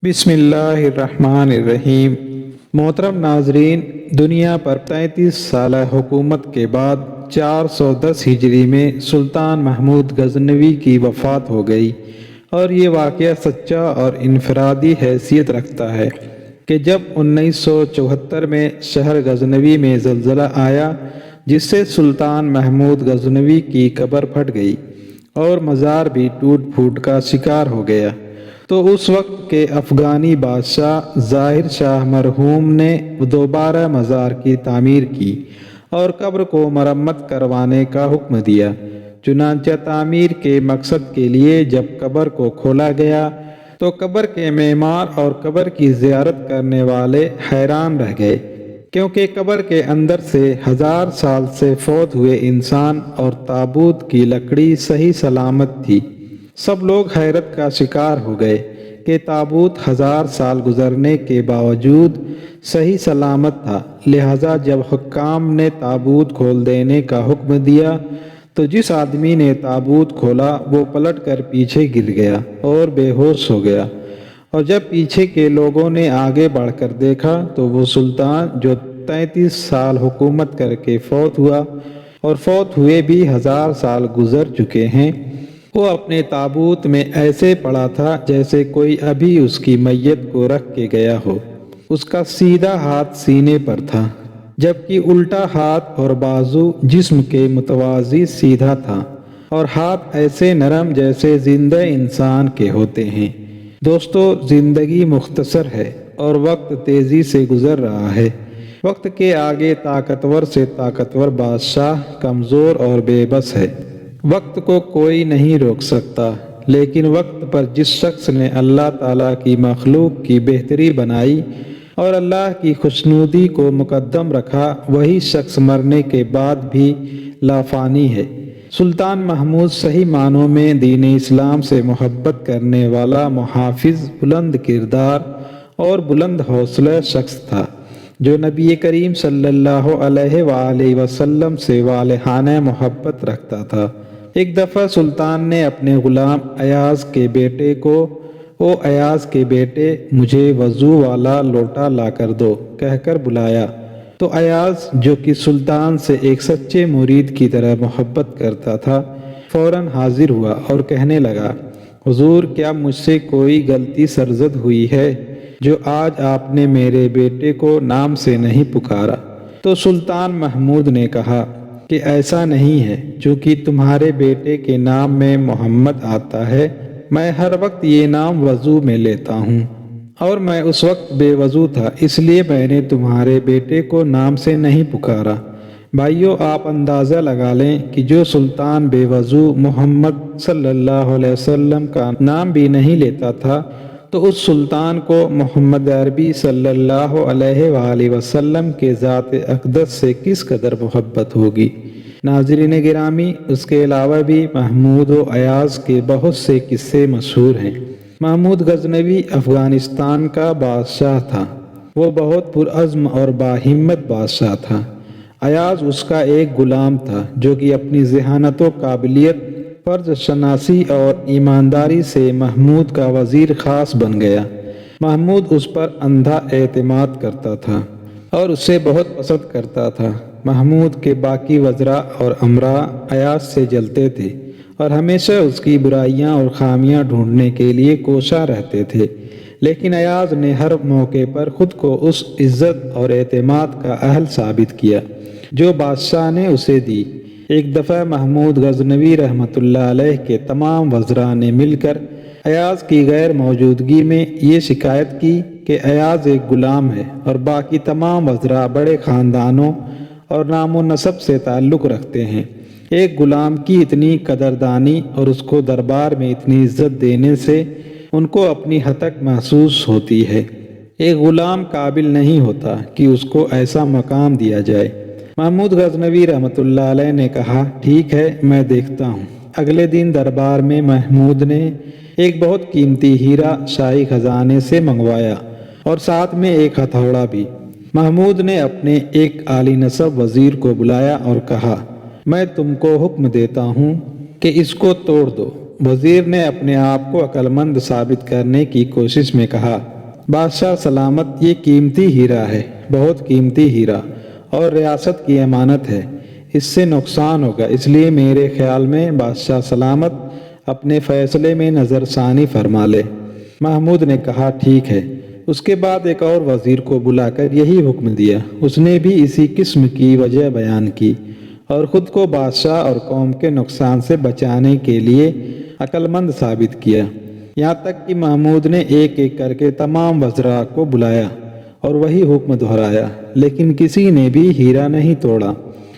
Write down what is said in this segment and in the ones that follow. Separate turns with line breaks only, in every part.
بسم اللہ الرحمن الرحیم۔ محترم ناظرین، دنیا پر 33 سالہ حکومت کے بعد 410 ہجری میں سلطان محمود غزنوی کی وفات ہو گئی، اور یہ واقعہ سچا اور انفرادی حیثیت رکھتا ہے کہ جب 1974 میں شہر غزنوی میں زلزلہ آیا جس سے سلطان محمود غزنوی کی قبر پھٹ گئی اور مزار بھی ٹوٹ پھوٹ کا شکار ہو گیا، تو اس وقت کے افغانی بادشاہ ظاہر شاہ مرحوم نے دوبارہ مزار کی تعمیر کی اور قبر کو مرمت کروانے کا حکم دیا۔ چنانچہ تعمیر کے مقصد کے لیے جب قبر کو کھولا گیا تو قبر کے معمار اور قبر کی زیارت کرنے والے حیران رہ گئے، کیونکہ قبر کے اندر سے 1000 سال سے فوت ہوئے انسان اور تابوت کی لکڑی صحیح سلامت تھی۔ سب لوگ حیرت کا شکار ہو گئے کہ تابوت 1000 سال گزرنے کے باوجود صحیح سلامت تھا، لہٰذا جب حکام نے تابوت کھول دینے کا حکم دیا تو جس آدمی نے تابوت کھولا وہ پلٹ کر پیچھے گر گیا اور بے ہوش ہو گیا، اور جب پیچھے کے لوگوں نے آگے بڑھ کر دیکھا تو وہ سلطان جو 33 سال حکومت کر کے فوت ہوا اور فوت ہوئے بھی 1000 سال گزر چکے ہیں، وہ اپنے تابوت میں ایسے پڑا تھا جیسے کوئی ابھی اس کی میت کو رکھ کے گیا ہو۔ اس کا سیدھا ہاتھ سینے پر تھا، جبکہ الٹا ہاتھ اور بازو جسم کے متوازی سیدھا تھا، اور ہاتھ ایسے نرم جیسے زندہ انسان کے ہوتے ہیں۔ دوستو، زندگی مختصر ہے اور وقت تیزی سے گزر رہا ہے۔ وقت کے آگے طاقتور سے طاقتور بادشاہ کمزور اور بے بس ہے۔ وقت کو کوئی نہیں روک سکتا، لیکن وقت پر جس شخص نے اللہ تعالیٰ کی مخلوق کی بہتری بنائی اور اللہ کی خوشنودی کو مقدم رکھا، وہی شخص مرنے کے بعد بھی لافانی ہے۔ سلطان محمود صحیح معنوں میں دین اسلام سے محبت کرنے والا محافظ، بلند کردار اور بلند حوصلہ شخص تھا، جو نبی کریم صلی اللہ علیہ وآلہ وسلم سے والہانہ محبت رکھتا تھا۔ ایک دفعہ سلطان نے اپنے غلام ایاز کے بیٹے کو "او ایاز کے بیٹے، مجھے وضو والا لوٹا لا کر دو" کہہ کر بلایا، تو ایاز، جو کہ سلطان سے ایک سچے مرید کی طرح محبت کرتا تھا، فوراً حاضر ہوا اور کہنے لگا، "حضور، کیا مجھ سے کوئی غلطی سرزد ہوئی ہے جو آج آپ نے میرے بیٹے کو نام سے نہیں پکارا؟" تو سلطان محمود نے کہا کہ ایسا نہیں ہے، چونکہ تمہارے بیٹے کے نام میں محمد آتا ہے، میں ہر وقت یہ نام وضو میں لیتا ہوں، اور میں اس وقت بے وضو تھا، اس لیے میں نے تمہارے بیٹے کو نام سے نہیں پکارا۔ بھائیو، آپ اندازہ لگا لیں کہ جو سلطان بے وضو محمد صلی اللہ علیہ وسلم کا نام بھی نہیں لیتا تھا، تو اس سلطان کو محمد عربی صلی اللہ علیہ وآلہ وسلم کے ذات اقدس سے کس قدر محبت ہوگی۔ ناظرین گرامی، اس کے علاوہ بھی محمود و ایاز کے بہت سے قصے مشہور ہیں۔ محمود غزنوی افغانستان کا بادشاہ تھا۔ وہ بہت پرعزم اور باہمت بادشاہ تھا۔ ایاز اس کا ایک غلام تھا جو کہ اپنی ذہانت و قابلیت، فرض شناسی اور ایمانداری سے محمود کا وزیر خاص بن گیا۔ محمود اس پر اندھا اعتماد کرتا تھا اور اسے بہت پسند کرتا تھا۔ محمود کے باقی وزراء اور امراء ایاز سے جلتے تھے اور ہمیشہ اس کی برائیاں اور خامیاں ڈھونڈنے کے لیے کوشاں رہتے تھے، لیکن ایاز نے ہر موقع پر خود کو اس عزت اور اعتماد کا اہل ثابت کیا جو بادشاہ نے اسے دی۔ ایک دفعہ محمود غزنوی رحمۃ اللہ علیہ کے تمام وزراء نے مل کر ایاز کی غیر موجودگی میں یہ شکایت کی کہ ایاز ایک غلام ہے اور باقی تمام وزراء بڑے خاندانوں اور نام و نسب سے تعلق رکھتے ہیں۔ ایک غلام کی اتنی قدردانی اور اس کو دربار میں اتنی عزت دینے سے ان کو اپنی ہتک محسوس ہوتی ہے۔ ایک غلام قابل نہیں ہوتا کہ اس کو ایسا مقام دیا جائے۔ محمود غزنوی رحمۃ اللہ علیہ نے کہا، "ٹھیک ہے، میں دیکھتا ہوں۔" اگلے دن دربار میں محمود نے ایک بہت قیمتی ہیرا شاہی خزانے سے منگوایا اور ساتھ میں ایک ہتھوڑا بھی۔ محمود نے اپنے ایک اعلی نسب وزیر کو بلایا اور کہا، "میں تم کو حکم دیتا ہوں کہ اس کو توڑ دو۔" وزیر نے اپنے آپ کو عقل مند ثابت کرنے کی کوشش میں کہا، بادشاہ سلامت، یہ قیمتی ہیرا ہے، بہت قیمتی ہیرا، اور ریاست کی امانت ہے، اس سے نقصان ہوگا، اس لیے میرے خیال میں بادشاہ سلامت اپنے فیصلے میں نظر ثانی فرما لے۔ محمود نے کہا، ٹھیک ہے۔ اس کے بعد ایک اور وزیر کو بلا کر یہی حکم دیا۔ اس نے بھی اسی قسم کی وجہ بیان کی اور خود کو بادشاہ اور قوم کے نقصان سے بچانے کے لیے عقل مند ثابت کیا۔ یہاں تک کہ محمود نے ایک ایک کر کے تمام وزراء کو بلایا اور وہی حکم دہرایا، لیکن کسی نے بھی ہیرا نہیں توڑا۔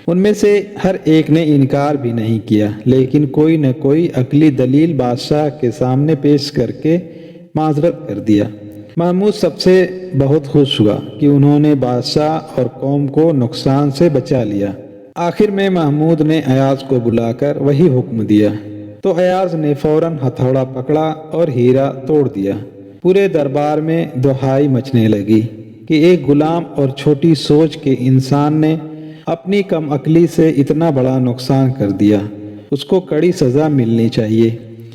ان میں سے ہر ایک نے انکار بھی نہیں کیا، لیکن کوئی نہ کوئی عقلی دلیل بادشاہ کے سامنے پیش کر کے معذرت کر دیا۔ محمود سب سے بہت خوش ہوا کہ انہوں نے بادشاہ اور قوم کو نقصان سے بچا لیا۔ آخر میں محمود نے ایاز کو بلا کر وہی حکم دیا تو ایاز نے فوراً ہتھوڑا پکڑا اور ہیرا توڑ دیا۔ پورے دربار میں دہائی مچنے لگی کہ ایک غلام اور چھوٹی سوچ کے انسان نے اپنی کم عقلی سے اتنا بڑا نقصان کر دیا، اس کو کڑی سزا ملنی چاہیے۔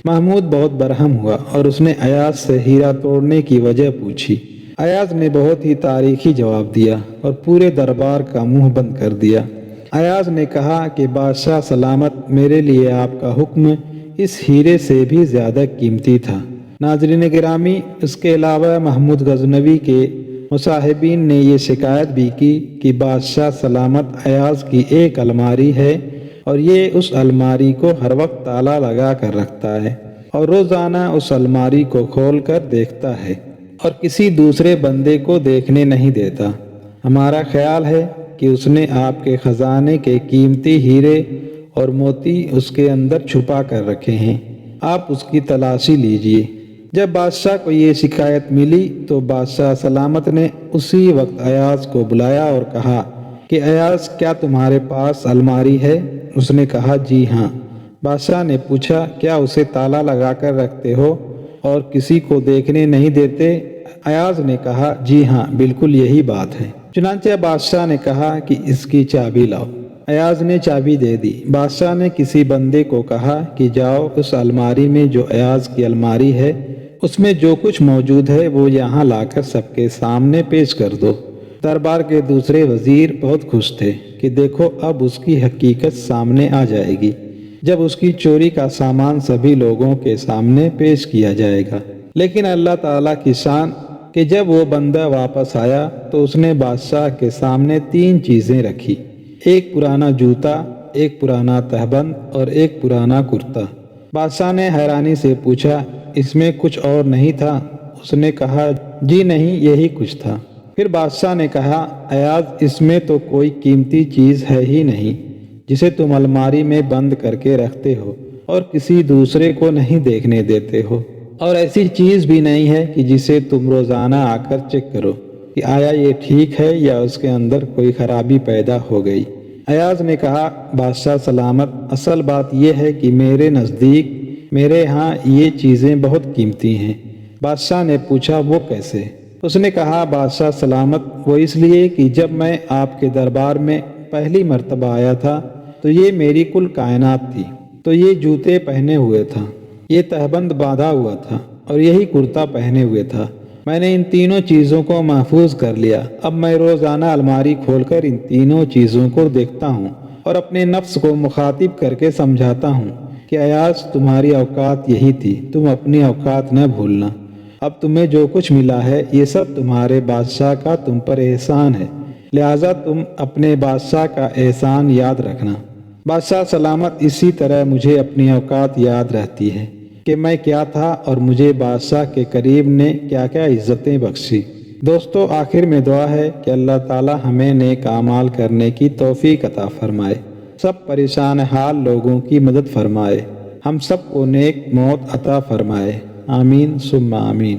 محمود بہت برہم ہوا اور اس نے ایاز سے ہیرا توڑنے کی وجہ پوچھی۔ ایاز نے بہت ہی تاریخی جواب دیا اور پورے دربار کا منہ بند کر دیا۔ ایاز نے کہا کہ بادشاہ سلامت، میرے لیے آپ کا حکم اس ہیرے سے بھی زیادہ قیمتی تھا۔ ناظرین گرامی، اس کے علاوہ محمود غزنوی کے مصاحبین نے یہ شکایت بھی کی کہ بادشاہ سلامت ایاز کی ایک الماری ہے اور یہ اس الماری کو ہر وقت تالا لگا کر رکھتا ہے اور روزانہ اس الماری کو کھول کر دیکھتا ہے اور کسی دوسرے بندے کو دیکھنے نہیں دیتا۔ ہمارا خیال ہے کہ اس نے آپ کے خزانے کے قیمتی ہیرے اور موتی اس کے اندر چھپا کر رکھے ہیں، آپ اس کی تلاشی لیجئے۔ جب بادشاہ کو یہ شکایت ملی تو بادشاہ سلامت نے اسی وقت ایاز کو بلایا اور کہا کہ ایاز، کیا تمہارے پاس الماری ہے؟ اس نے کہا، جی ہاں۔ بادشاہ نے پوچھا، کیا اسے تالا لگا کر رکھتے ہو اور کسی کو دیکھنے نہیں دیتے؟ ایاز نے کہا، جی ہاں، بالکل یہی بات ہے۔ چنانچہ بادشاہ نے کہا کہ اس کی چابی لاؤ۔ ایاز نے چابی دے دی۔ بادشاہ نے کسی بندے کو کہا کہ جاؤ اس الماری میں جو ایاز کی الماری ہے، اس میں جو کچھ موجود ہے وہ یہاں لا کر سب کے سامنے پیش کر دو۔ دربار کے دوسرے وزیر بہت خوش تھے کہ دیکھو اب اس کی حقیقت سامنے آ جائے گی، جب اس کی چوری کا سامان سبھی لوگوں کے سامنے پیش کیا جائے گا۔ لیکن اللہ تعالیٰ کی شان کہ جب وہ بندہ واپس آیا تو اس نے بادشاہ کے سامنے 3 چیزیں رکھی، ایک پرانا جوتا، ایک پرانا تہبند اور ایک پرانا کرتا۔ بادشاہ نے حیرانی سے پوچھا، اس میں کچھ اور نہیں تھا؟ اس نے کہا، جی نہیں، یہی کچھ تھا۔ پھر بادشاہ نے کہا، ایاز، اس میں تو کوئی قیمتی چیز ہے ہی نہیں جسے تم الماری میں بند کر کے رکھتے ہو اور کسی دوسرے کو نہیں دیکھنے دیتے ہو، اور ایسی چیز بھی نہیں ہے کہ جسے تم روزانہ آ کر چیک کرو کہ آیا یہ ٹھیک ہے یا اس کے اندر کوئی خرابی پیدا ہو گئی۔ ایاز نے کہا، بادشاہ سلامت، اصل بات یہ ہے کہ میرے نزدیک میرے ہاں یہ چیزیں بہت قیمتی ہیں۔ بادشاہ نے پوچھا، وہ کیسے؟ اس نے کہا، بادشاہ سلامت، وہ اس لیے کہ جب میں آپ کے دربار میں پہلی مرتبہ آیا تھا تو یہ میری کل کائنات تھی، تو یہ جوتے پہنے ہوئے تھا، یہ تہبند باندھا ہوا تھا اور یہی کرتا پہنے ہوئے تھا۔ میں نے ان تینوں چیزوں کو محفوظ کر لیا۔ اب میں روزانہ الماری کھول کر ان تینوں چیزوں کو دیکھتا ہوں اور اپنے نفس کو مخاطب کر کے سمجھاتا ہوں کہ ایاز، تمہاری اوقات یہی تھی، تم اپنی اوقات نہ بھولنا۔ اب تمہیں جو کچھ ملا ہے یہ سب تمہارے بادشاہ کا تم پر احسان ہے، لہٰذا تم اپنے بادشاہ کا احسان یاد رکھنا۔ بادشاہ سلامت، اسی طرح مجھے اپنی اوقات یاد رہتی ہے کہ میں کیا تھا اور مجھے بادشاہ کے قریب نے کیا کیا عزتیں بخشی۔ دوستو، آخر میں دعا ہے کہ اللہ تعالی ہمیں نیک اعمال کرنے کی توفیق عطا فرمائے، سب پریشان حال لوگوں کی مدد فرمائے، ہم سب کو نیک موت عطا فرمائے، آمین ثم آمین۔